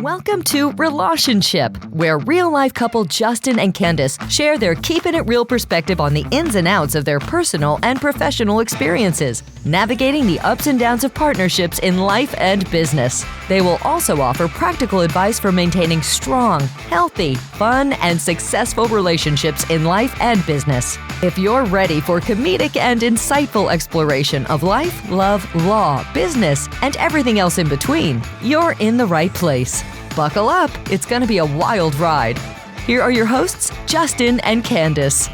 Welcome to Relationship, where real-life couple Justin and Candise share their keeping it real perspective on the ins and outs of their personal and professional experiences, navigating the ups and downs of partnerships in life and business. They will also offer practical advice for maintaining strong, healthy, fun, and successful relationships in life and business. If you're ready for comedic and insightful exploration of life, love, law, business, and everything else in between, you're in the right place. Buckle up, it's going to be a wild ride. Here are your hosts, Justin and Candise.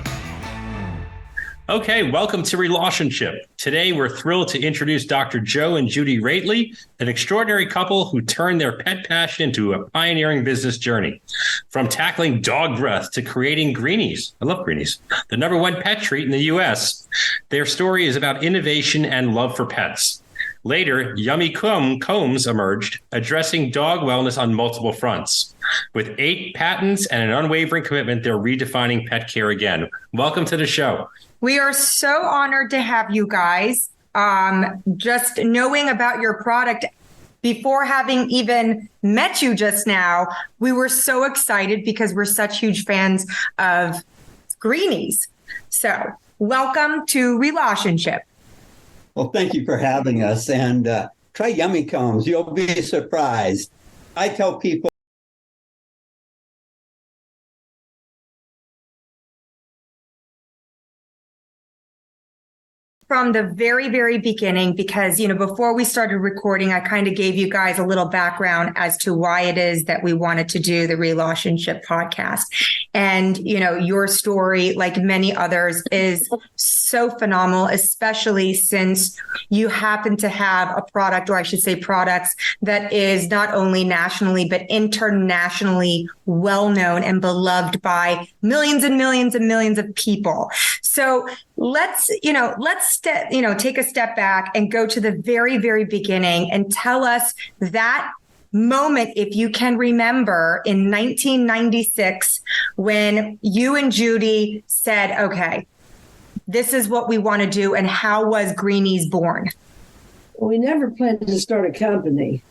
Okay, welcome to Relationship. Today, we're thrilled to introduce Dr. Joe and Judy Roetheli, an extraordinary couple who turned their pet passion into a pioneering business journey. From tackling dog breath to creating Greenies, I love Greenies, the #1 pet treat in the U.S. Their story is about innovation and love for pets. Later, Yummy Combs emerged, addressing dog wellness on multiple fronts. With 8 patents and an unwavering commitment, they're redefining pet care again. Welcome to the show. We are so honored to have you guys. Just knowing about your product before having even met you just now, we were so excited because we're such huge fans of Greenies. So welcome to Relationship. Well, thank you for having us, and try Yummy Combs. You'll be surprised. I tell people from the very, very beginning, because, before we started recording, I kind of gave you guys a little background as to why it is that we wanted to do the Relationship podcast. And, your story, like many others, is so phenomenal, especially since you happen to have a product, or I should say products, that is not only nationally, but internationally well-known and beloved by millions and millions and millions of people. So let's take a step back and go to the very, very beginning and tell us that moment, if you can remember, in 1996, when you and Judy said, okay, this is what we want to do. And how was Greenies born? We never planned to start a company.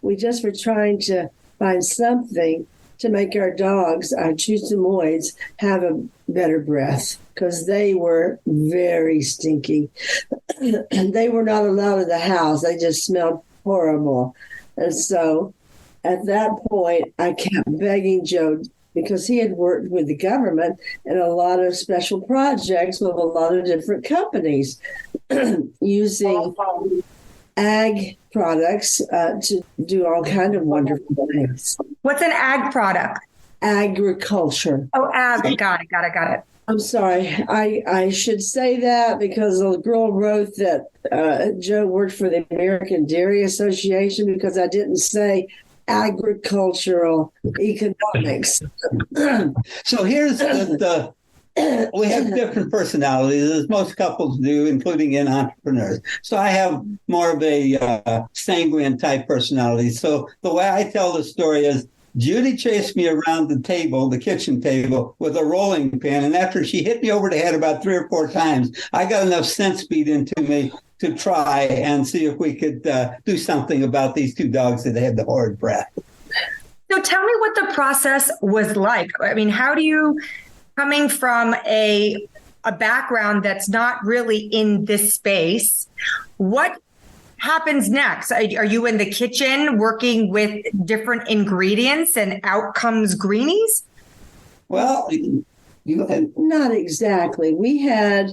We just were trying to find something to make our dogs, our Chusamoids, have a better breath, because they were very stinky. They were not allowed in the house. They just smelled horrible. And so at that point, I kept begging Joe, because he had worked with the government in a lot of special projects with a lot of different companies using ag products to do all kind of wonderful things. What's an ag product? Agriculture. Oh, ag. Got it. I'm sorry. I should say that because the girl wrote that Joe worked for the American Dairy Association, because I didn't say agricultural economics. So here's we have different personalities, as most couples do, including in entrepreneurs. So I have more of a sanguine type personality. So the way I tell the story is, Judy chased me around the kitchen table, with a rolling pin. And after she hit me over the head about 3 or 4 times, I got enough sense beat into me to try and see if we could do something about these 2 dogs that had the horrid breath. So tell me what the process was like. I mean, how do you, coming from a background that's not really in this space, what happens next? Are you in the kitchen working with different ingredients and out comes Greenies? Well, not exactly. We had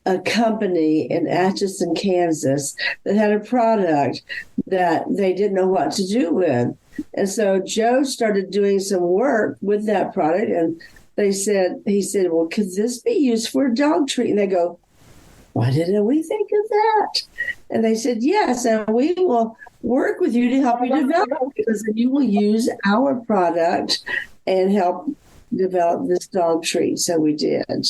a company in Atchison, Kansas, that had a product that they didn't know what to do with. And so Joe started doing some work with that product, and he said, well, could this be used for a dog treat? And they go, why didn't we think of that? And they said, yes, and we will work with you to help you develop, because then you will use our product and help develop this dog treat. So we did.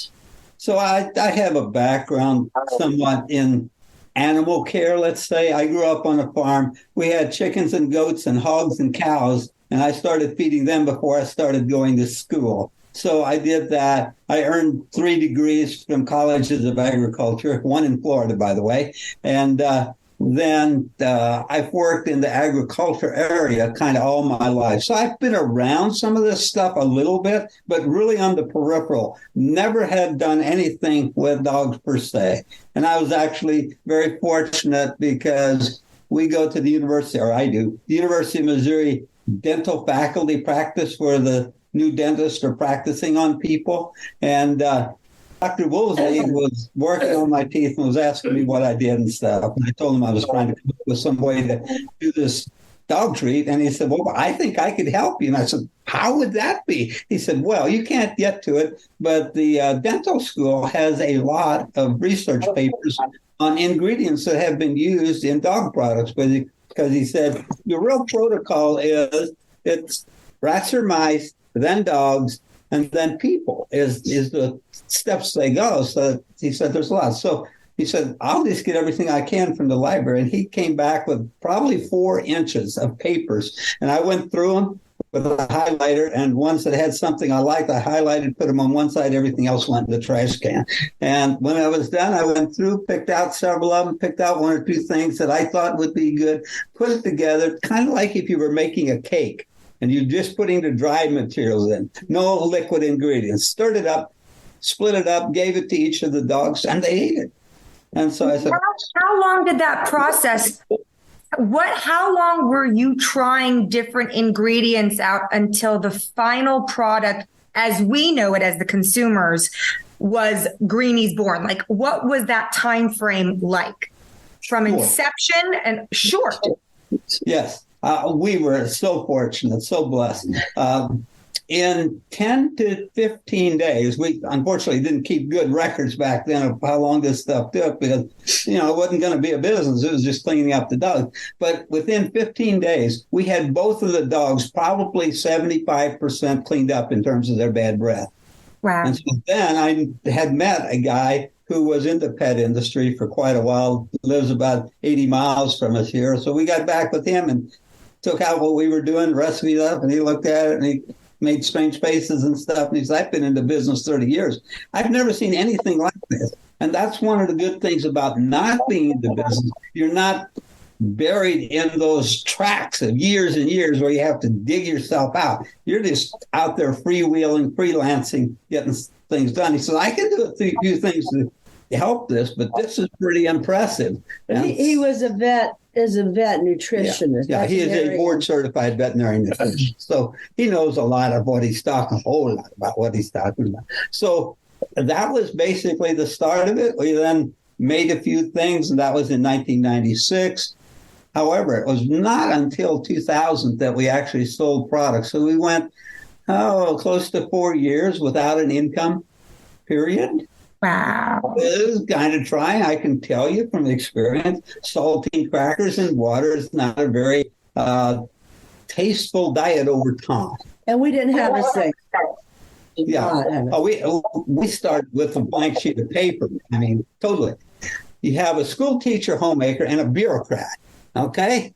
So I have a background somewhat in animal care, let's say. I grew up on a farm. We had chickens and goats and hogs and cows, and I started feeding them before I started going to school. So I did that. I earned 3 degrees from colleges of agriculture, 1 in Florida, by the way. And then I've worked in the agriculture area kind of all my life. So I've been around some of this stuff a little bit, but really on the peripheral. Never had done anything with dogs per se. And I was actually very fortunate because we go to the university, or I do, the University of Missouri dental faculty practice where the new dentists are practicing on people. And Dr. Woolsey was working on my teeth and was asking me what I did and stuff. And I told him I was trying to come up with some way to do this dog treat. And he said, well, I think I could help you. And I said, how would that be? He said, well, you can't get to it, but the dental school has a lot of research papers on ingredients that have been used in dog products. Because he said, the real protocol is it's rats or mice, then dogs, and then people is the steps they go. So he said there's a lot. So he said, I'll just get everything I can from the library. And he came back with probably 4 inches of papers. And I went through them with a highlighter, and ones that had something I liked, I highlighted, put them on one side, everything else went in the trash can. And when I was done, I went through, picked out several of them, picked out 1 or 2 things that I thought would be good, put it together, kind of like if you were making a cake. And you're just putting the dried materials in, no liquid ingredients. Stirred it up, split it up, gave it to each of the dogs, and they ate it. And so I said, how long did that process? How long were you trying different ingredients out until the final product, as we know it as the consumers, was Greenies born? Like, what was that time frame like from inception? And short. Yes. We were so fortunate, so blessed. In 10 to 15 days, we unfortunately didn't keep good records back then of how long this stuff took because, it wasn't going to be a business. It was just cleaning up the dogs. But within 15 days, we had both of the dogs probably 75% cleaned up in terms of their bad breath. Wow. And so then I had met a guy who was in the pet industry for quite a while, lives about 80 miles from us here. So we got back with him and took out what we were doing, recipe up, and he looked at it and he made strange faces and stuff. And he said, I've been in the business 30 years. I've never seen anything like this. And that's one of the good things about not being in the business. You're not buried in those tracks of years and years where you have to dig yourself out. You're just out there freewheeling, freelancing, getting things done. He said, I can do a few things to help this, but this is pretty impressive. He was a vet nutritionist. Yeah, he is a board certified veterinary nutritionist. So he knows a lot of what he's talking, a whole lot about what he's talking about. So that was basically the start of it. We then made a few things, and that was in 1996. However, it was not until 2000 that we actually sold products. So we went, close to 4 years without an income period. Wow. It was kind of trying, I can tell you from experience. Saltine crackers and water is not a very tasteful diet over time. And we didn't have a say. Yeah. We started with a blank sheet of paper. I mean, totally. You have a school teacher, homemaker, and a bureaucrat, okay,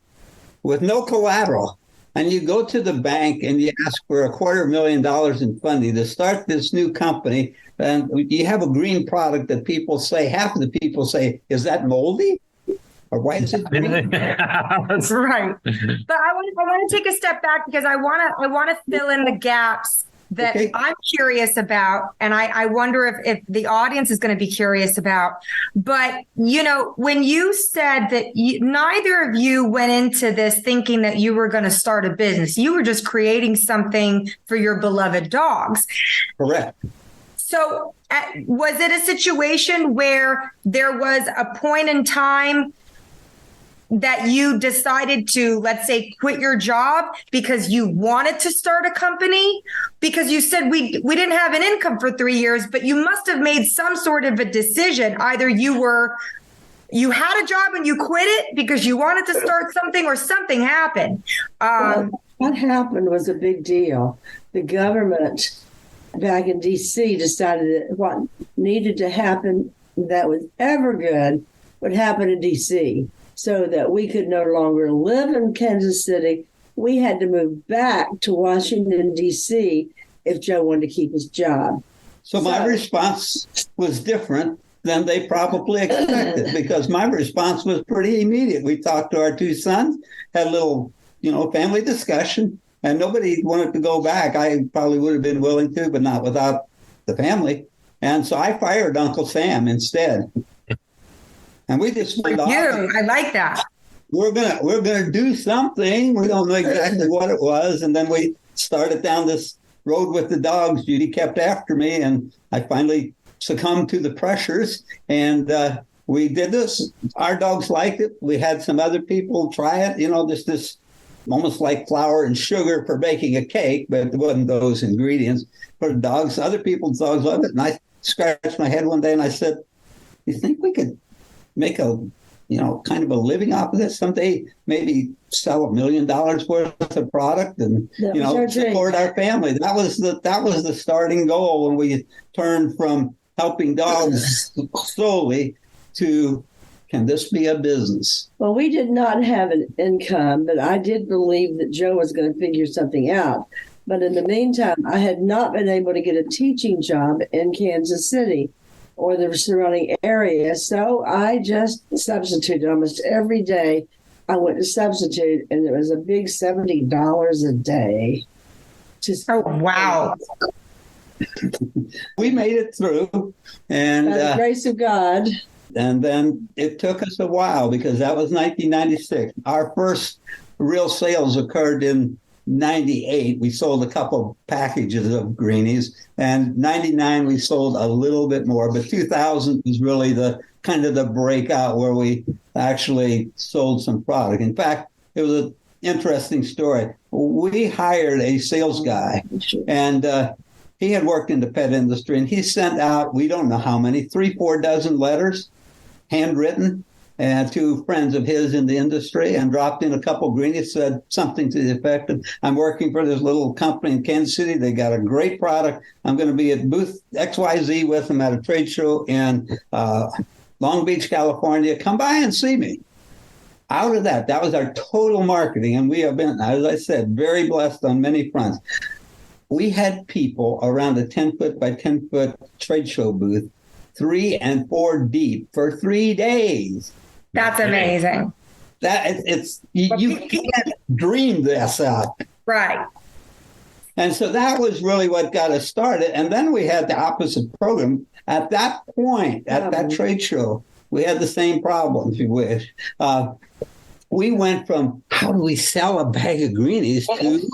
with no collateral. And you go to the bank and you ask for $250,000 in funding to start this new company. And you have a green product that people say, half of the people say, is that moldy? Or why is it green? That's right. But I want to take a step back because I want to fill in the gaps that I'm curious about. And I wonder if the audience is going to be curious about. But, when you said that neither of you went into this thinking that you were going to start a business, you were just creating something for your beloved dogs. Correct. So was it a situation where there was a point in time that you decided to, let's say, quit your job because you wanted to start a company? Because you said we didn't have an income for 3 years, but you must have made some sort of a decision. Either you had a job and you quit it because you wanted to start something, or something happened. What happened was a big deal. The government back in D.C. decided that what needed to happen that was ever good would happen in D.C., so that we could no longer live in Kansas City. We had to move back to Washington, D.C. if Joe wanted to keep his job. So my response was different than they probably expected, because my response was pretty immediate. We talked to our two sons, had a little, family discussion, and nobody wanted to go back. I probably would have been willing to, but not without the family. And so I fired Uncle Sam instead. And we just went off. I like that. We're gonna do something. We don't know exactly what it was. And then we started down this road with the dogs. Judy kept after me, and I finally succumbed to the pressures. And we did this. Our dogs liked it. We had some other people try it. This almost like flour and sugar for baking a cake, but it wasn't those ingredients for the dogs. Other people's dogs loved it. And I scratched my head one day and I said, "You think we could make a kind of a living off of this someday? Maybe sell $1 million worth of product and support our family." That was the starting goal when we turned from helping dogs solely to, can this be a business? Well, we did not have an income, but I did believe that Joe was going to figure something out. But in the meantime, I had not been able to get a teaching job in Kansas City or the surrounding area. So I just substituted almost every day. I went to substitute, and it was a big $70 a day. Oh, wow. We made it through. And by the grace of God. And then it took us a while, because that was 1996. Our first real sales occurred in 98. We sold a couple packages of Greenies, and 99 we sold a little bit more, but 2000 was really the kind of the breakout where we actually sold some product. In fact, it was an interesting story. We hired a sales guy, and he had worked in the pet industry, and he sent out, we don't know how many, 3-4 dozen letters, handwritten, to friends of his in the industry, and dropped in a couple of Greenies, said something to the effect of, "I'm working for this little company in Kansas City. They got a great product. I'm going to be at booth XYZ with them at a trade show in Long Beach, California. Come by and see me." Out of that was our total marketing. And we have been, as I said, very blessed on many fronts. We had people around a 10-foot by 10-foot trade show booth, 3 and 4 deep for 3 days. That's amazing. You can't dream this up. Right. And so that was really what got us started. And then we had the opposite program. At that point, at that trade show, we had the same problem, if you wish. We went from, how do we sell a bag of Greenies, to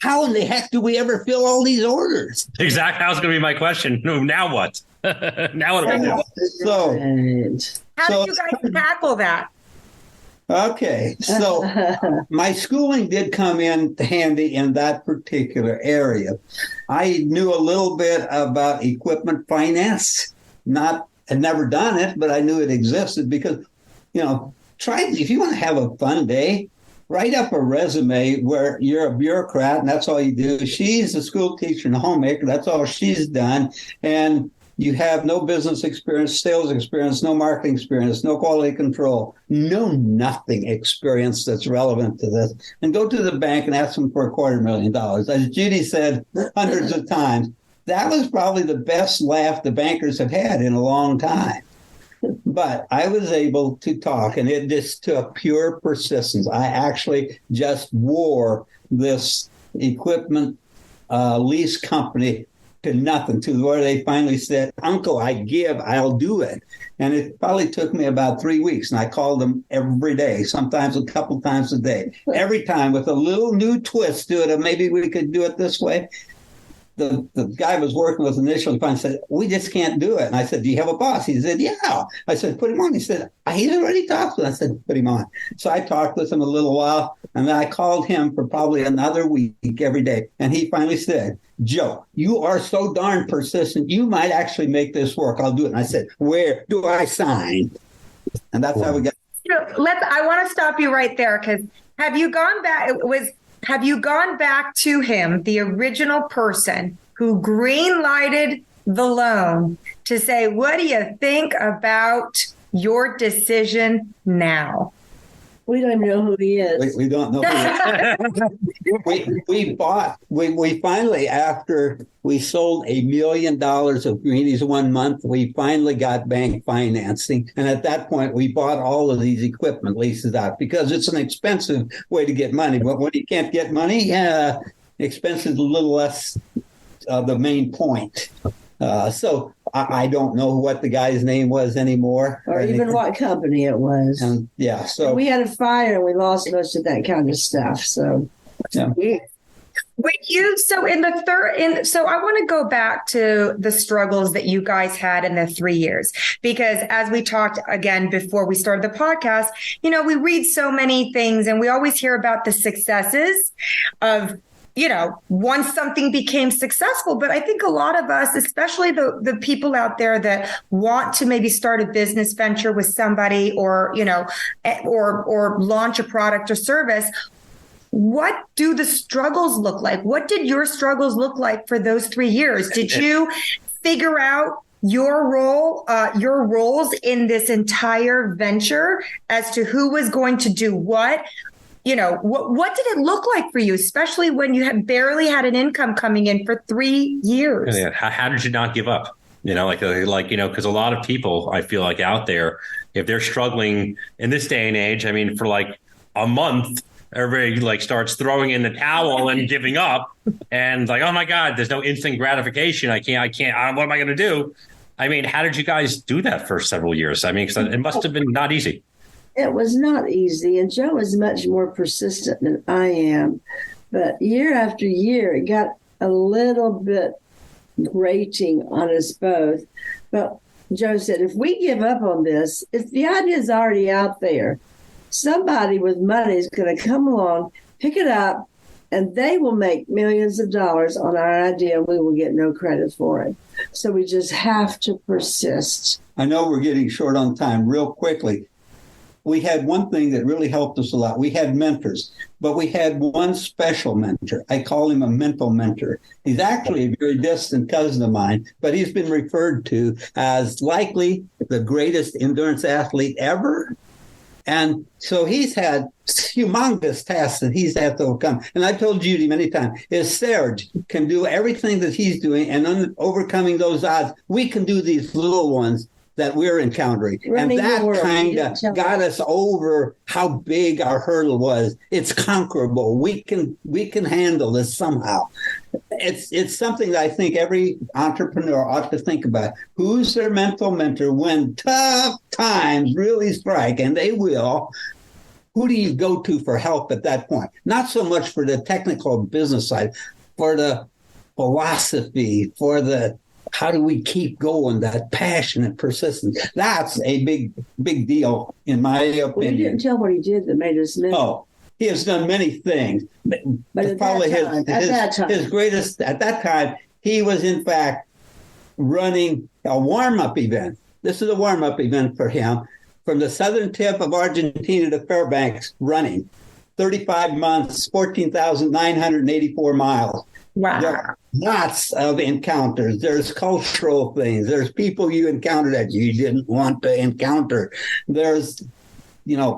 how in the heck do we ever fill all these orders? Exactly. That was going to be my question. Now what? Now what do we do? How did you guys tackle that? Okay, so my schooling did come in handy in that particular area. I knew a little bit about equipment finance. Had never done it, but I knew it existed because, if you want to have a fun day, write up a resume where you're a bureaucrat and that's all you do. She's a school teacher and a homemaker. That's all she's done. And you have no business experience, sales experience, no marketing experience, no quality control, no nothing experience that's relevant to this. And go to the bank and ask them for $250,000. As Judy said hundreds of times, that was probably the best laugh the bankers have had in a long time. But I was able to talk, and it just took pure persistence. I actually just wore this equipment lease company to nothing, to where they finally said, "Uncle, I'll do it." And it probably took me about 3 weeks. And I called them every day, sometimes a couple times a day, every time with a little new twist to it, of maybe we could do it this way. The guy I was working with initially finally said, "We just can't do it." And I said, "Do you have a boss?" He said, "Yeah." I said, "Put him on." He said, "He's already talked to him." I said, "Put him on." So I talked with him a little while, and then I called him for probably another week every day. And he finally said, "Joe, you are so darn persistent. You might actually make this work. I'll do it." And I said, "Where do I sign?" And that's how we got. I want to stop you right there, because have you gone back to him, the original person who green-lighted the loan, to say, "What do you think about your decision now?" We don't even know who he is. We don't know. We finally, after we sold $1 million of Greenies one month, we finally got bank financing. And at that point, we bought all of these equipment leases out because it's an expensive way to get money. But when you can't get money, expense is a little less the main point. So I don't know what the guy's name was anymore. Or even what company it was. And so we had a fire and we lost most of that kind of stuff. So, yeah. So I want to go back to the struggles that you guys had in the 3 years, because as we talked again before we started the podcast, we read so many things and we always hear about the successes of, once something became successful. But I think a lot of us, especially the people out there that want to maybe start a business venture with somebody or launch a product or service, what do the struggles look like? What did your struggles look like for those 3 years? Did you figure out your roles in this entire venture as to who was going to do what? What did it look like for you, especially when you had barely had an income coming in for 3 years? Yeah. How did you not give up? Because a lot of people, I feel like out there, if they're struggling in this day and age, I mean, for like a month, everybody starts throwing in the towel and giving up and oh my God, there's no instant gratification. I can't, what am I going to do? I mean, how did you guys do that for several years? I mean, because it must have been not easy. It was not easy. And Joe is much more persistent than I am. But year after year, it got a little bit grating on us both. But Joe said, if we give up on this, if the idea is already out there, somebody with money is going to come along, pick it up, and they will make millions of dollars on our idea, and we will get no credit for it. So we just have to persist. I know we're getting short on time. Real quickly, we had one thing that really helped us a lot. We had mentors, but we had one special mentor. I call him a mental mentor. He's actually a very distant cousin of mine, but he's been referred to as likely the greatest endurance athlete ever. And so he's had humongous tasks that he's had to overcome. And I told Judy many times, if Serge can do everything that he's doing and overcoming those odds, we can do these little ones that we're encountering. Running and that kind of got us over how big our hurdle was. It's conquerable. We can handle this somehow. It's something that I think every entrepreneur ought to think about. Who's their mental mentor when tough times really strike, and they will? Who do you go to for help at that point? Not so much for the technical business side, for the philosophy, for the how do we keep going, that passion and persistence. That's a big deal, in my opinion. Well, you didn't tell what he did that made us miss. Oh, he has done many things. But at probably that time, his greatest, at that time, he was in fact running a warm-up event. This is a warm-up event for him from the southern tip of Argentina to Fairbanks, running 35 months, 14,984 miles. Wow. There are lots of encounters. There's cultural things. There's people you encounter that you didn't want to encounter. There's,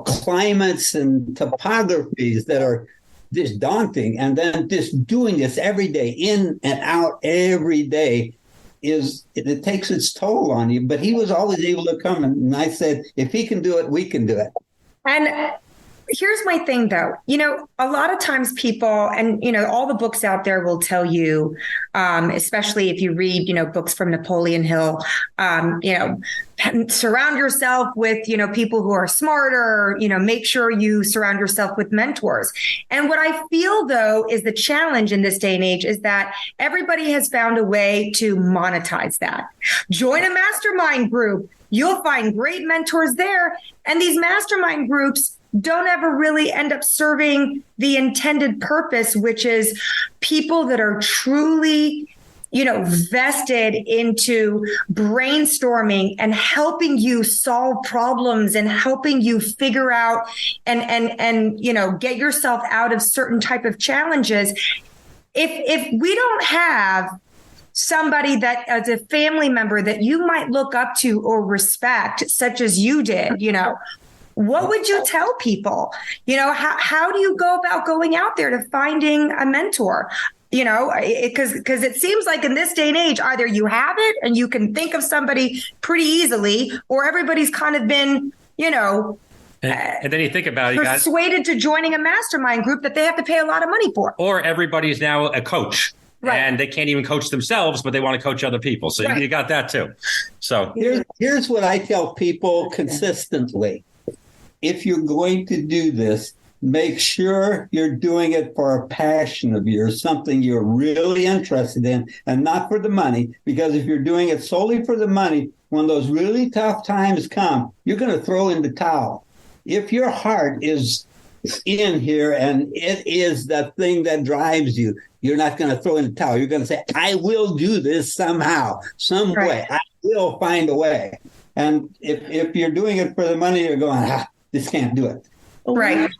climates and topographies that are just daunting. And then just doing this every day, in and out every day, it takes its toll on you. But he was always able to come. And I said, if he can do it, we can do it. And here's my thing, though. A lot of times people, and, all the books out there will tell you, especially if you read, books from Napoleon Hill, surround yourself with, people who are smarter, make sure you surround yourself with mentors. And what I feel, though, is the challenge in this day and age is that everybody has found a way to monetize that. Join a mastermind group. You'll find great mentors there. And these mastermind groups don't ever really end up serving the intended purpose, which is people that are truly, vested into brainstorming and helping you solve problems and helping you figure out and get yourself out of certain type of challenges. If we don't have somebody that as a family member that you might look up to or respect, such as you did, what would you tell people? How do you go about going out there to finding a mentor? Because it seems like in this day and age, either you have it and you can think of somebody pretty easily, or everybody's kind of been, and then you think about it, persuaded to joining a mastermind group that they have to pay a lot of money for. Or everybody's now a coach. Right. And they can't even coach themselves, but they want to coach other people. So you got that too. So here's what I tell people consistently. If you're going to do this, make sure you're doing it for a passion of yours, something you're really interested in, and not for the money. Because if you're doing it solely for the money, when those really tough times come, you're going to throw in the towel. If your heart is in here and it is the thing that drives you, you're not going to throw in the towel. You're going to say, I will do this somehow, some way. I will find a way. And if you're doing it for the money, you're going, this can't do it. Right.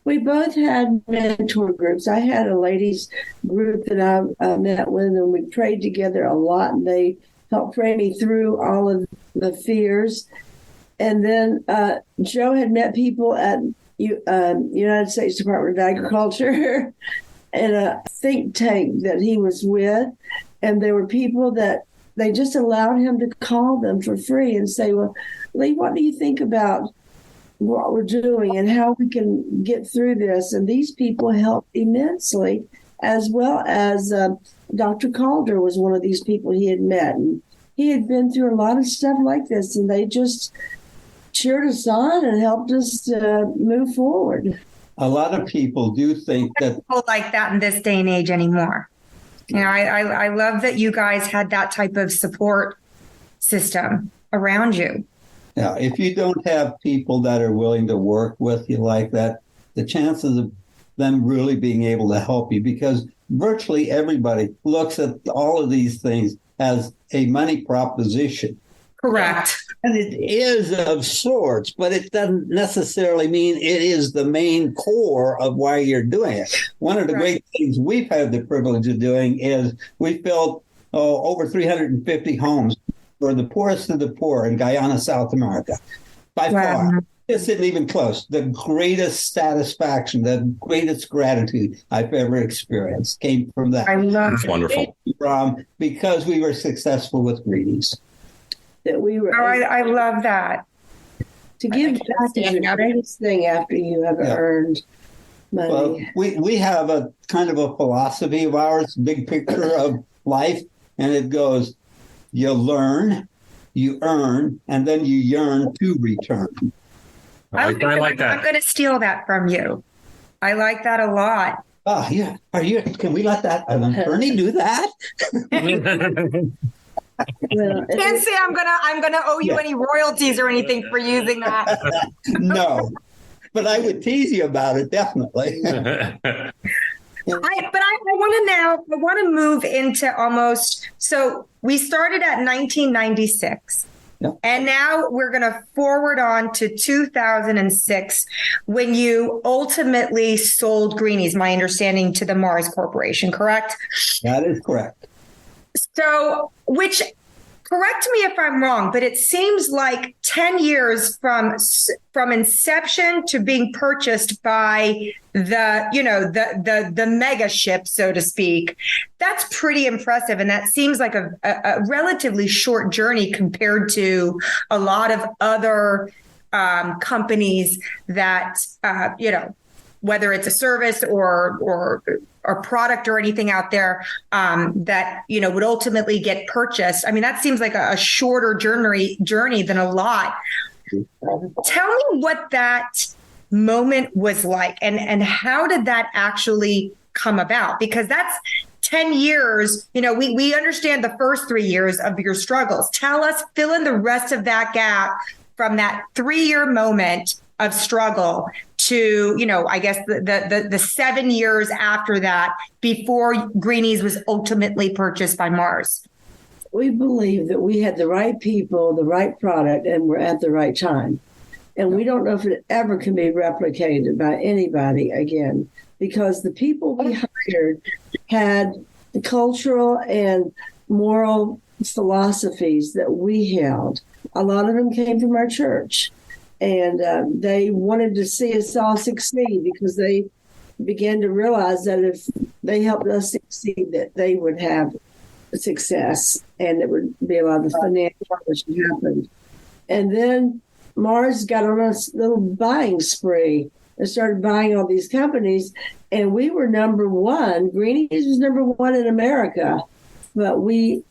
We both had mentor groups. I had a ladies group that I met with, and we prayed together a lot, and they helped pray me through all of the fears. And then Joe had met people at United States Department of Agriculture in a think tank that he was with. And there were people that they just allowed him to call them for free and say, well, Lee, what do you think about what we're doing and how we can get through this? And these people helped immensely, as well as Dr. Calder was one of these people he had met. And he had been through a lot of stuff like this, and they just cheered us on and helped us move forward. A lot of people do think that people like that in this day and age anymore. I love that you guys had that type of support system around you. Yeah, if you don't have people that are willing to work with you like that, the chances of them really being able to help you, because virtually everybody looks at all of these things as a money proposition. Correct. And it is of sorts, but it doesn't necessarily mean it is the main core of why you're doing it. One of the great things we've had the privilege of doing is we've built over 350 homes for the poorest of the poor in Guyana, South America. By far, this isn't even close. The greatest satisfaction, the greatest gratitude I've ever experienced came from that. I love it. Wonderful. Because we were successful with Greenies. That we were. I love that. To give back is the greatest thing after you have earned money. Well, we have a kind of a philosophy of ours, big picture of life, and it goes, you learn, you earn, and then you yearn to return. I like that. I'm going to steal that from you. I like that a lot. Oh, yeah. Can we let that an attorney do that? Well, Can't say I'm gonna owe you any royalties or anything for using that. No, but I would tease you about it, definitely. I want to move into almost. So we started at 1996. Yep. And now we're going to forward on to 2006 when you ultimately sold Greenies, my understanding, to the Mars Corporation, correct? That is correct. So, correct me if I'm wrong, but it seems like 10 years from inception to being purchased by the mega ship, so to speak. That's pretty impressive. And that seems like a relatively short journey compared to a lot of other companies that, whether it's a service or product or anything out there that would ultimately get purchased. I mean, that seems like a shorter journey than a lot. Tell me what that moment was like, and how did that actually come about? Because that's 10 years. We understand the first 3 years of your struggles. Tell us, fill in the rest of that gap from that 3-year moment of struggle to, I guess the 7 years after that, before Greenies was ultimately purchased by Mars. We believe that we had the right people, the right product, and we're at the right time. And we don't know if it ever can be replicated by anybody again, because the people we hired had the cultural and moral philosophies that we held. A lot of them came from our church. And they wanted to see us all succeed because they began to realize that if they helped us succeed, that they would have success and it would be a lot of financial which happened. And then Mars got on a little buying spree and started buying all these companies. And we were number one. Greenies was number one in America, but we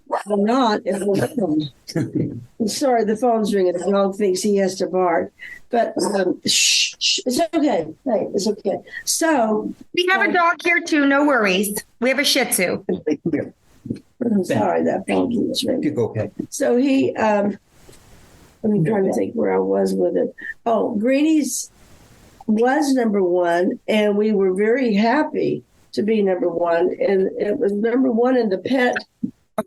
were not. Sorry, the phone's ringing. The dog thinks he has to bark. But shh, it's okay. Hey, it's okay. So we have a dog here too. No worries. We have a Shih Tzu. I'm sorry, that phone keeps ringing. Okay. So he, let me try to think where I was with it. Oh, Greenies was number one, and we were very happy to be number one. And it was number one in the pet.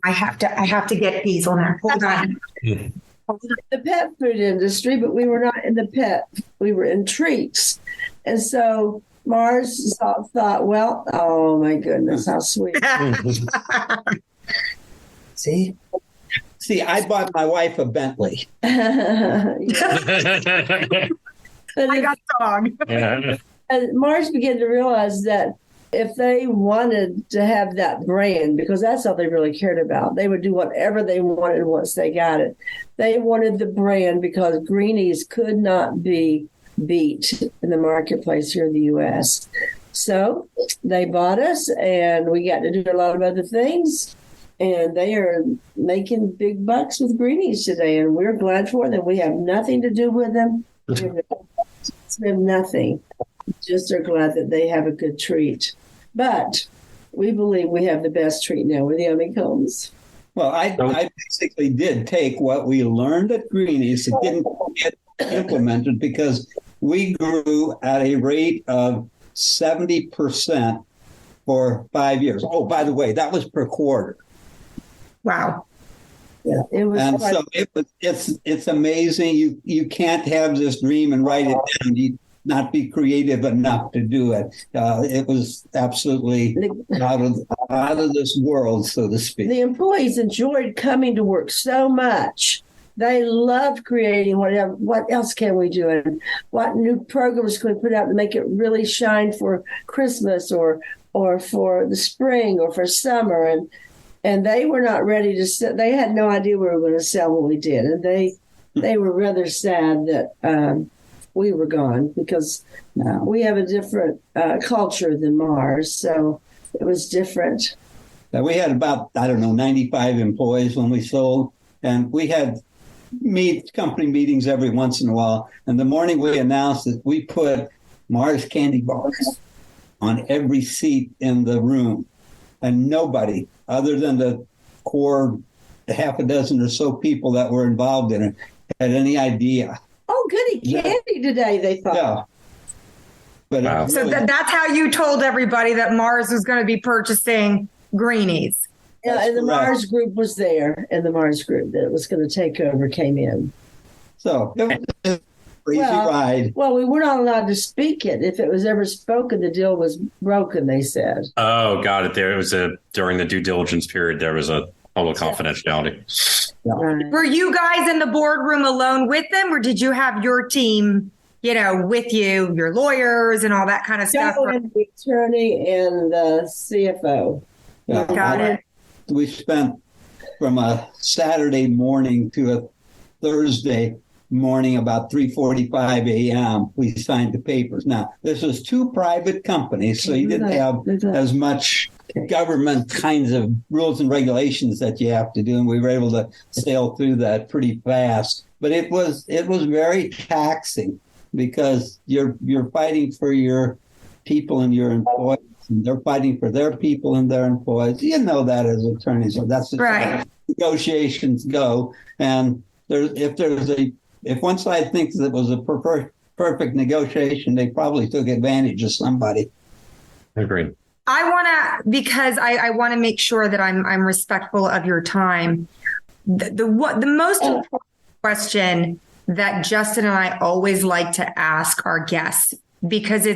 I have to get these on there. Hold on. The pet food industry, but we were not in the pet. We were in treats. And so Mars thought, well, oh my goodness, how sweet. See, I bought my wife a Bentley. I got the dog. And Mars began to realize that if they wanted to have that brand, because that's all they really cared about, they would do whatever they wanted once they got it. They wanted the brand because Greenies could not be beat in the marketplace here in the U.S. So they bought us, and we got to do a lot of other things. And they are making big bucks with Greenies today, and we're glad for them. We have nothing to do with them. We have nothing. Just are glad that they have a good treat. But we believe we have the best treat now with the honeycombs. Well, I basically did take what we learned at Greenies. It didn't get implemented because we grew at a rate of 70% for 5 years. Oh, by the way, that was per quarter. Wow. Yeah, it was. And so it's amazing. You can't have this dream and write it down. You not be creative enough to do it. It was absolutely out of this world, so to speak. The employees enjoyed coming to work so much. They loved creating whatever. What else can we do? And what new programs can we put out to make it really shine for Christmas or for the spring or for summer? And they were not ready to sell. They had no idea we were going to sell what we did. And they were rather sad that we were gone because we have a different culture than Mars. So it was different. We had about, 95 employees when we sold. And we had company meetings every once in a while. And the morning we announced that we put Mars candy bars on every seat in the room. And nobody, other than the core half a dozen or so people that were involved in it, had any idea. Oh, goody candy today, they thought. Yeah. But wow. So that's how you told everybody that Mars was going to be purchasing Greenies. Yeah, and the Mars group was there, and the Mars group that was going to take over came in. So it was a crazy ride. Well, we were not allowed to speak it. If it was ever spoken, the deal was broken, they said. Oh, got it. There was during the due diligence period, there was a total confidentiality. Yeah. Right. Were you guys in the boardroom alone with them, or did you have your team, with you, your lawyers and all that kind of stuff? Joe and the attorney and the CFO. Yeah. Got it. We spent from a Saturday morning to a Thursday morning about 3:45 a.m. We signed the papers. Now, this was two private companies, so you didn't have as much government kinds of rules and regulations that you have to do, and we were able to sail through that pretty fast. But it was very taxing because you're fighting for your people and your employees, and they're fighting for their people and their employees. You know that as attorneys, so that's right. How negotiations go. And if one side thinks it was a perfect negotiation, they probably took advantage of somebody. Agreed. Because I want to make sure that I'm respectful of your time. The most important question that Justin and I always like to ask our guests, because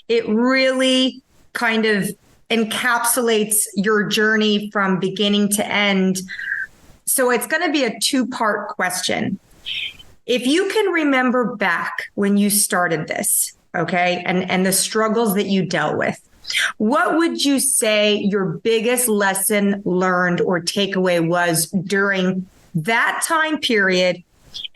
it really kind of encapsulates your journey from beginning to end. So it's going to be a two-part question. If you can remember back when you started this, okay, and the struggles that you dealt with, what would you say your biggest lesson learned or takeaway was during that time period?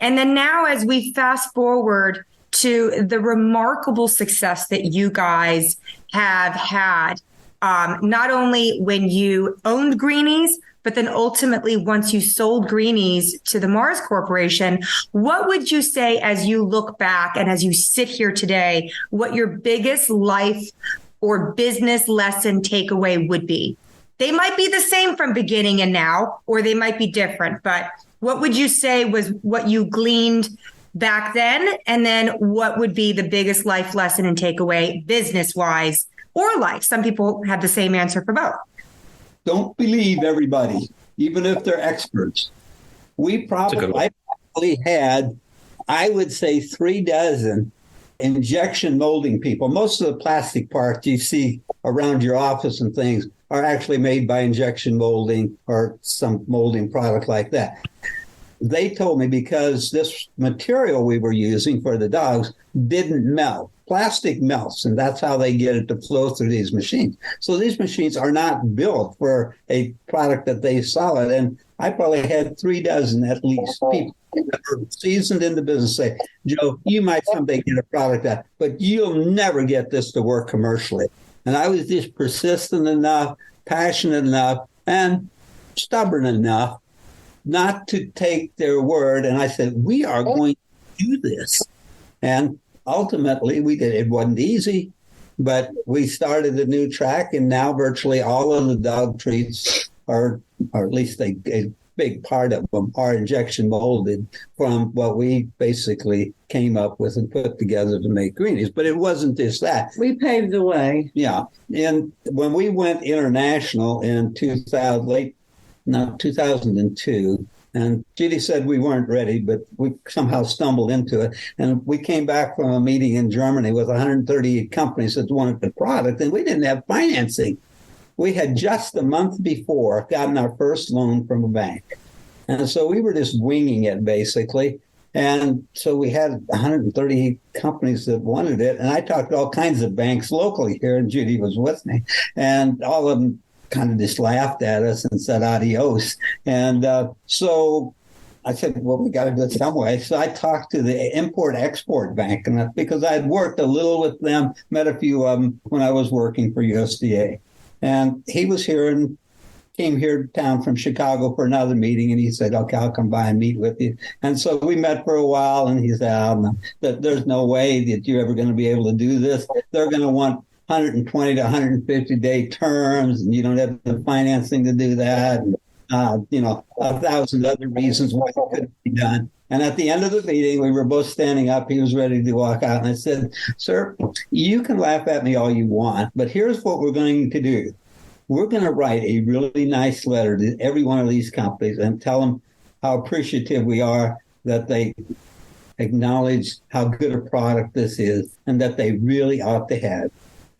And then now, as we fast forward to the remarkable success that you guys have had, not only when you owned Greenies, but then ultimately once you sold Greenies to the Mars Corporation, what would you say as you look back and as you sit here today, what your biggest life or business lesson takeaway would be? They might be the same from beginning and now, or they might be different, but what would you say was what you gleaned back then? And then what would be the biggest life lesson and takeaway business wise or life? Some people have the same answer for both. Don't believe everybody, even if they're experts. I probably had, I would say, 36 injection molding people. Most of the plastic parts you see around your office and things are actually made by injection molding or some molding product like that. They told me because this material we were using for the dogs didn't melt. Plastic melts, and that's how they get it to flow through these machines. So these machines are not built for a product that they sell it. And I probably had 36 at least people that were seasoned in the business say, Joe, you might someday get a product that, but you'll never get this to work commercially. And I was just persistent enough, passionate enough, and stubborn enough not to take their word. And I said, we are going to do this. And ultimately, we did. It wasn't easy, but we started a new track, and now virtually all of the dog treats are, or at least a big part of them, are injection molded from what we basically came up with and put together to make Greenies. But it wasn't just that. We paved the way. Yeah. And when we went international in 2002, and Judy said we weren't ready, but we somehow stumbled into it. And we came back from a meeting in Germany with 138 companies that wanted the product, and we didn't have financing. We had just a month before gotten our first loan from a bank. And so we were just winging it, basically. And so we had 138 companies that wanted it. And I talked to all kinds of banks locally here, and Judy was with me. And all of them kind of just laughed at us and said adios. And so I said, well, we got to do it some way. So I talked to the Import-Export Bank, and because I had worked a little with them, met a few of them when I was working for USDA. And he was here and came here to town from Chicago for another meeting, and he said, okay, I'll come by and meet with you. And so we met for a while, and he said, there's no way that you're ever going to be able to do this. They're going to want 120 to 150 day terms, and you don't have the financing to do that. And, 1,000 other reasons why it couldn't be done. And at the end of the meeting, we were both standing up. He was ready to walk out. And I said, sir, you can laugh at me all you want, but here's what we're going to do. We're going to write a really nice letter to every one of these companies and tell them how appreciative we are that they acknowledge how good a product this is and that they really ought to have.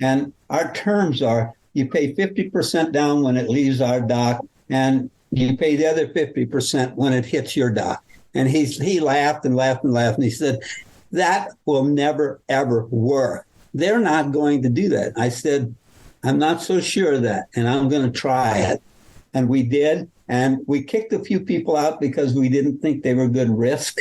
And our terms are you pay 50% down when it leaves our dock, and you pay the other 50% when it hits your dock. And he laughed and laughed and laughed. And he said, that will never, ever work. They're not going to do that. I said, I'm not so sure of that, and I'm going to try it. And we did. And we kicked a few people out because we didn't think they were good risk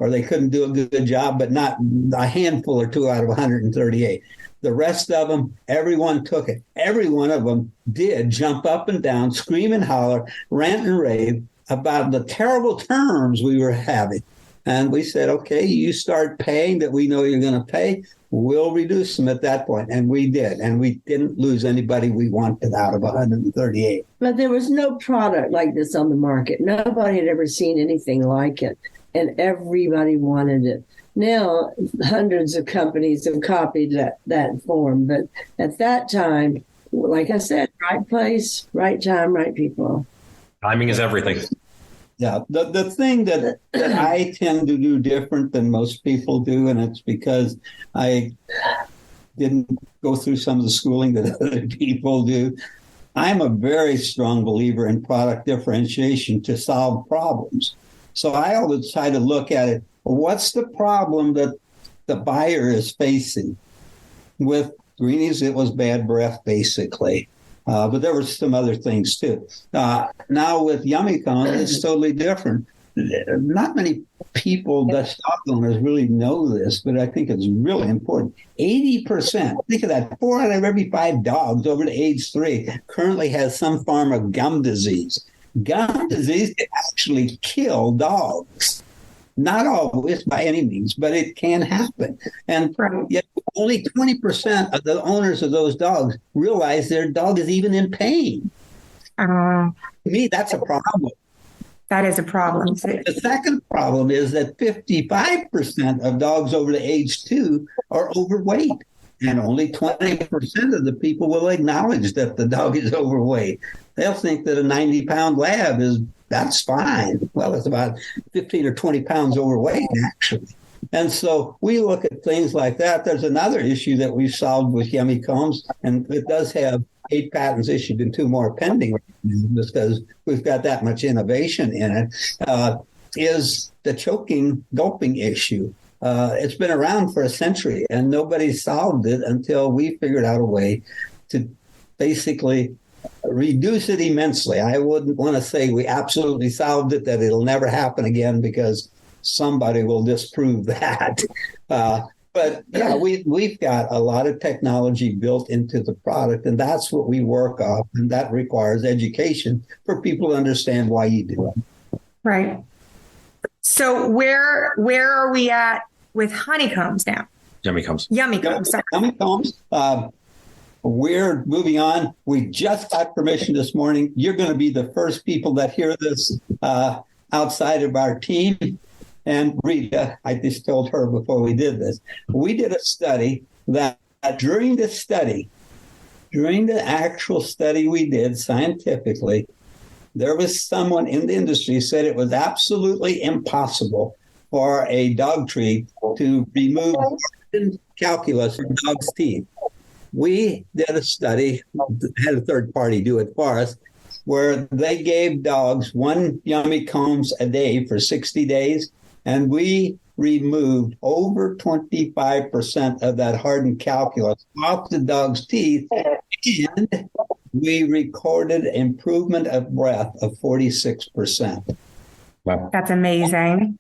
or they couldn't do a good job, but not a handful or two out of 138. The rest of them, everyone took it. Every one of them did jump up and down, scream and holler, rant and rave about the terrible terms we were having. And we said, okay, you start paying that we know you're going to pay. We'll reduce them at that point. And we did. And we didn't lose anybody we wanted out of 138. But there was no product like this on the market. Nobody had ever seen anything like it. And everybody wanted it. Now, hundreds of companies have copied that form. But at that time, like I said, right place, right time, right people. Timing is everything. Yeah, the thing that I tend to do different than most people do, and it's because I didn't go through some of the schooling that other people do. I'm a very strong believer in product differentiation to solve problems. So I always try to look at it, what's the problem that the buyer is facing? With Greenies, it was bad breath, basically. But there were some other things, too. Now with Yummy Cones, it's totally different. Not many people, the stock owners, really know this, but I think it's really important. 80%, think of that, 4 out of every 5 dogs over the age 3 currently has some form of gum disease. Gum disease can actually kill dogs. Not always by any means, but it can happen. And yet only 20% of the owners of those dogs realize their dog is even in pain. To me, that's a problem. That is a problem. The second problem is that 55% of dogs over the age 2 are overweight. And only 20% of the people will acknowledge that the dog is overweight. They'll think that a 90-pound lab that's fine. Well, it's about 15 or 20 pounds overweight, actually. And so we look at things like that. There's another issue that we've solved with Yummy Cones, and it does have 8 patents issued and 2 more pending right now because we've got that much innovation in it, is the choking, gulping issue. It's been around for a century, and nobody solved it until we figured out a way to basically reduce it immensely. I wouldn't want to say we absolutely solved it, that it'll never happen again, because somebody will disprove that. But yeah, we've got a lot of technology built into the product, and that's what we work off, and that requires education for people to understand why you do it. Right. So where are we at with honeycombs now? Yummy Cones. Yummy Combs. Sorry. Yummy Combs. We're moving on. We just got permission this morning. You're going to be the first people that hear this outside of our team. And Rita, I just told her before we did this, we did a study that during the actual study we did scientifically, there was someone in the industry said it was absolutely impossible for a dog treat to remove calculus from dogs' teeth. We did a study, had a third party do it for us, where they gave dogs 1 Yummy Cones a day for 60 days, and we removed over 25% of that hardened calculus off the dog's teeth, and we recorded improvement of breath of 46%. Wow. That's amazing.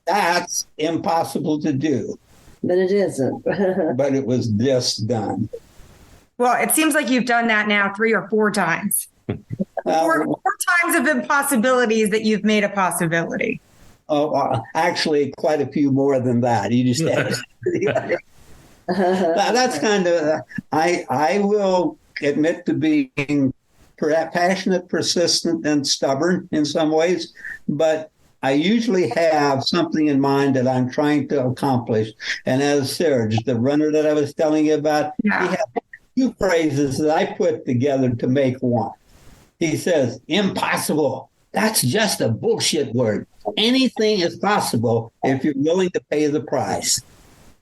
That's impossible to do. But it isn't. But it was just done. Well, it seems like you've done that now 3 or 4 times. Four times of impossibilities that you've made a possibility. Oh, actually, quite a few more than that. You just that's kind of. I will admit to being passionate, persistent, and stubborn in some ways, but I usually have something in mind that I'm trying to accomplish. And as Serge, the runner that I was telling you about, he had 2 phrases that I put together to make one. He says, impossible. That's just a bullshit word. Anything is possible if you're willing to pay the price.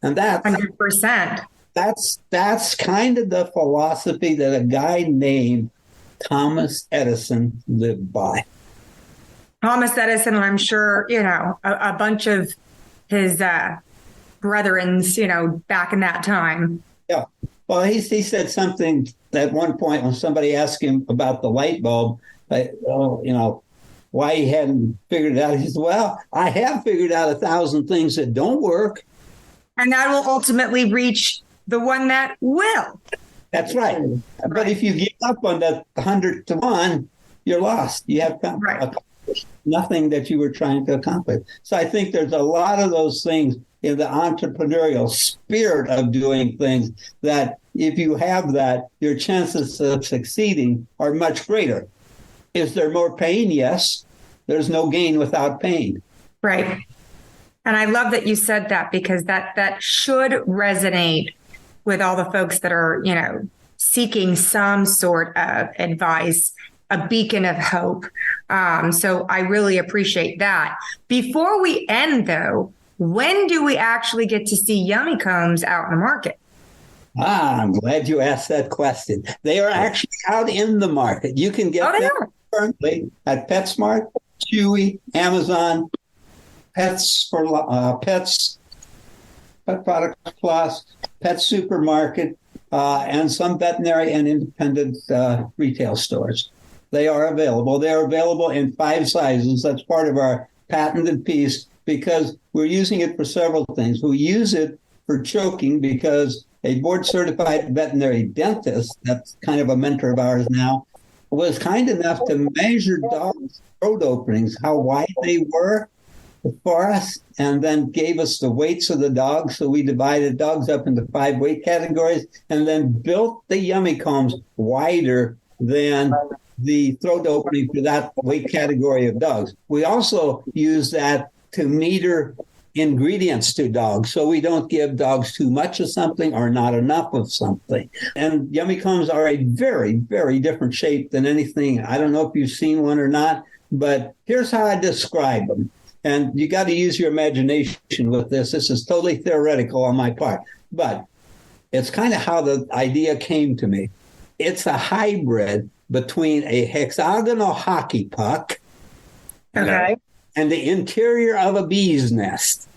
And that's 100%. That's kind of the philosophy that a guy named Thomas Edison lived by. Thomas Edison, I'm sure, a bunch of his brethrens, back in that time. Yeah. Well, he said something at one point when somebody asked him about the light bulb, why he hadn't figured it out. He said, well, I have figured out 1,000 things that don't work. And that will ultimately reach the one that will. That's right. But if you give up on that 100 to 1, you're lost. You have accomplished nothing that you were trying to accomplish. So I think there's a lot of those things in the entrepreneurial spirit of doing things that if you have that, your chances of succeeding are much greater. Is there more pain? Yes. There's no gain without pain. Right. And I love that you said that, because that should resonate with all the folks that are, seeking some sort of advice, a beacon of hope. So I really appreciate that. Before we end, though, when do we actually get to see Yummy Combs out in the market? I'm glad you asked that question. They are actually out in the market. You can get them currently at PetSmart, Chewy, Amazon, Pets for Pets, Pet Products Plus, Pet Supermarket, and some veterinary and independent retail stores. They are available. They are available in 5 sizes. That's part of our patented piece because we're using it for several things. We use it for choking because a board-certified veterinary dentist, that's kind of a mentor of ours now, was kind enough to measure dogs' throat openings, how wide they were for us, and then gave us the weights of the dogs. So we divided dogs up into 5 weight categories and then built the Yummy Combs wider than the throat opening for that weight category of dogs. We also use that to meter ingredients to dogs, so we don't give dogs too much of something or not enough of something. And Yummy Combs are a very, very different shape than anything. I don't know if you've seen one or not, but here's how I describe them. And you got to use your imagination with this. This is totally theoretical on my part, but it's kind of how the idea came to me. It's a hybrid between a hexagonal hockey puck and the interior of a bee's nest.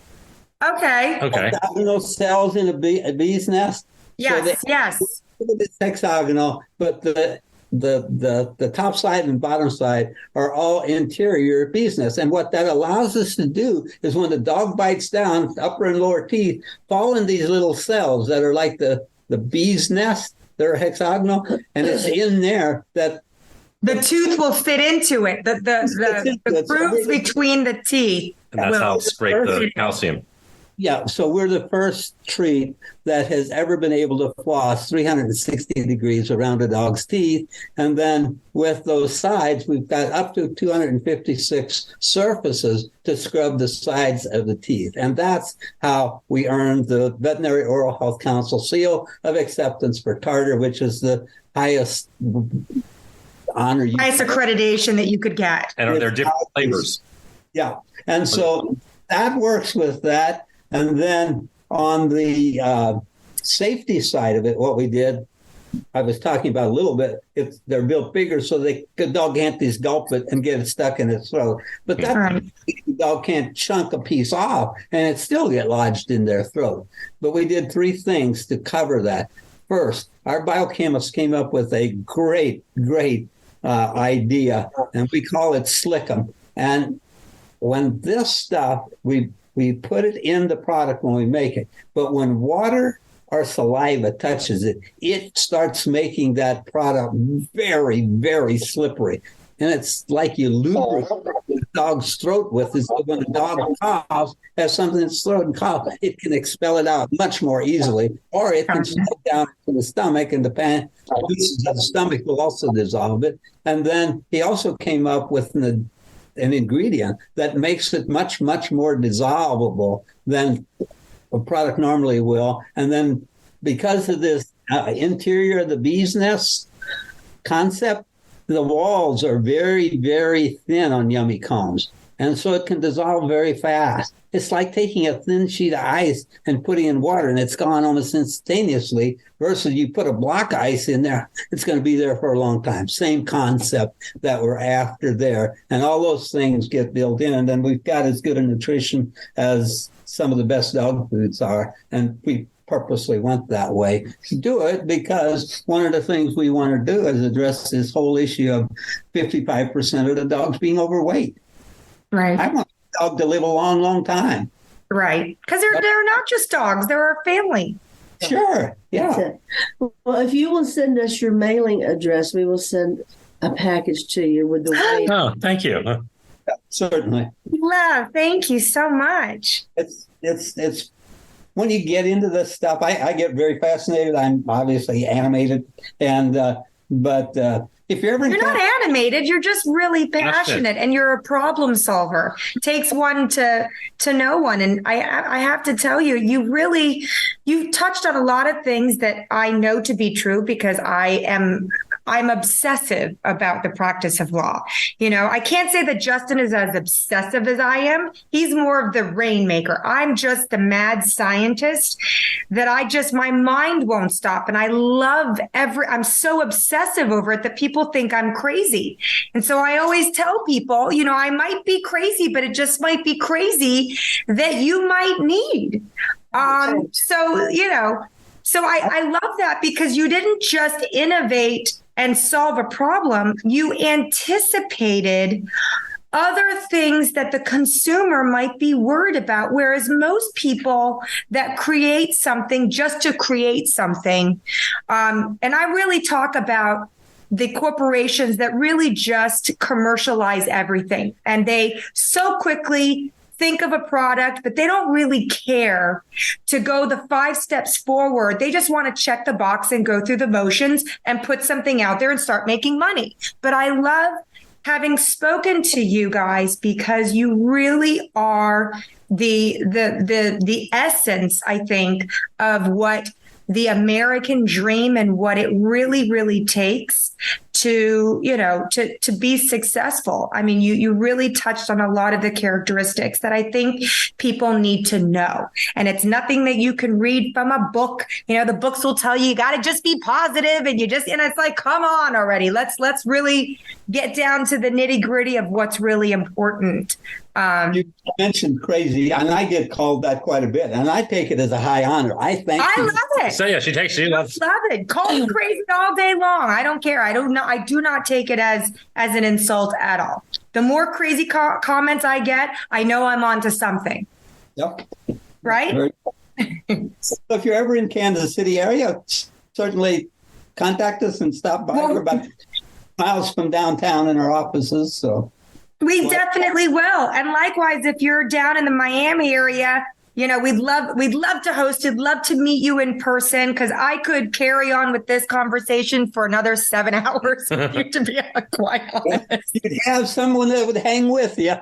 Okay. Hexagonal cells in a bee's nest. Yes, yes. It's hexagonal, but the top side and bottom side are all interior bee's nests. And what that allows us to do is when the dog bites down, upper and lower teeth fall in these little cells that are like the bee's nest. They're hexagonal, and it's in there that the tooth will fit into it. The grooves between the teeth. And that's how it's scrape the calcium. Yeah, so we're the first treat that has ever been able to floss 360 degrees around a dog's teeth. And then with those sides, we've got up to 256 surfaces to scrub the sides of the teeth. And that's how we earned the Veterinary Oral Health Council seal of acceptance for tartar, which is the highest honor. Highest accreditation that you could get. And are there different flavors? Yeah. And so that works with that. And then on the safety side of it, what we did, I was talking about a little bit, if they're built bigger so the dog can't just gulp it and get it stuck in its throat. But that the dog can't chunk a piece off and it still get lodged in their throat. But we did 3 things to cover that. First, our biochemists came up with a great idea, and we call it Slickum. And when this stuff, we put it in the product when we make it. But when water or saliva touches it, it starts making that product very, very slippery. And it's like you lubricate the dog's throat with it. So when a dog coughs, has something in its throat and coughs, it can expel it out much more easily. Or it can slip down to the stomach, and the juices of the stomach will also dissolve it. And then he also came up with an ingredient that makes it much, much more dissolvable than a product normally will. And then because of this interior of the bee's nest concept, the walls are very, very thin on Yummy Combs. And so it can dissolve very fast. It's like taking a thin sheet of ice and putting in water, and it's gone almost instantaneously, versus you put a block of ice in there, it's going to be there for a long time. Same concept that we're after there. And all those things get built in, and then we've got as good a nutrition as some of the best dog foods are. And we purposely went that way to do it because one of the things we want to do is address this whole issue of 55% of the dogs being overweight. Right. I want a dog to live a long, long time. Right. Because they're not just dogs. They're our family. Sure. Yeah. Well, if you will send us your mailing address, we will send a package to you with the weight. Oh, thank you. Yeah, certainly. Love. Thank you so much. It's when you get into this stuff, I get very fascinated. I'm obviously animated, but if you're ever not animated, you're just really passionate, and you're a problem solver. It takes one to know one, and I have to tell you, you touched on a lot of things that I know to be true because I am I'm obsessive about the practice of law. I can't say that Justin is as obsessive as I am. He's more of the rainmaker. I'm just the mad scientist that my mind won't stop. And I love I'm so obsessive over it that people think I'm crazy. And so I always tell people, I might be crazy, but it just might be crazy that you might need. So I love that, because you didn't just innovate and solve a problem. You anticipated other things that the consumer might be worried about. Whereas most people that create something just to create something, and I really talk about the corporations that really just commercialize everything, and they so quickly think of a product, but they don't really care to go the 5 steps forward. They just want to check the box and go through the motions and put something out there and start making money. But I love having spoken to you guys, because you really are the essence, I think, of what the American dream and what it really, really takes to be successful. I mean, you really touched on a lot of the characteristics that I think people need to know. And it's nothing that you can read from a book. The books will tell you got to just be positive, and it's like, come on already. Let's really get down to the nitty-gritty of what's really important. You mentioned crazy, and I get called that quite a bit, and I take it as a high honor. I love it. So yeah, she loves it. Call me crazy all day long. I don't care. I do not take it as an insult at all. The more crazy comments I get, I know I'm onto something. Yep. Right? So if you're ever in Kansas City area, certainly contact us and stop by. We're about miles from downtown in our offices, so. We definitely will. And likewise, if you're down in the Miami area, we'd love to host it, love to meet you in person, because I could carry on with this conversation for another 7 hours, to be quite honest. You'd have someone that would hang with you.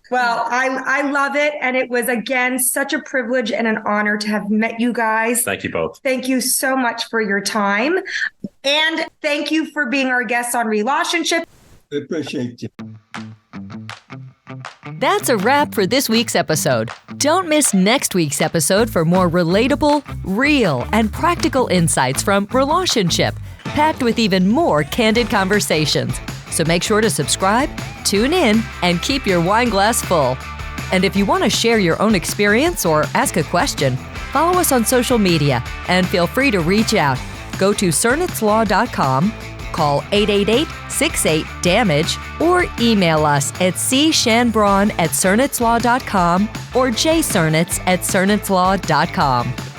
Well, I love it. And it was, again, such a privilege and an honor to have met you guys. Thank you both. Thank you so much for your time. And thank you for being our guests on Relationship. I appreciate you. That's a wrap for this week's episode. Don't miss next week's episode for more relatable, real, and practical insights from Relationship, packed with even more candid conversations. So make sure to subscribe, tune in, and keep your wine glass full. And if you want to share your own experience or ask a question, follow us on social media and feel free to reach out. Go to CernitzLaw.com, call 888-68-DAMAGE, or email us at cshanbron@CernitzLaw.com or jcernitz@CernitzLaw.com.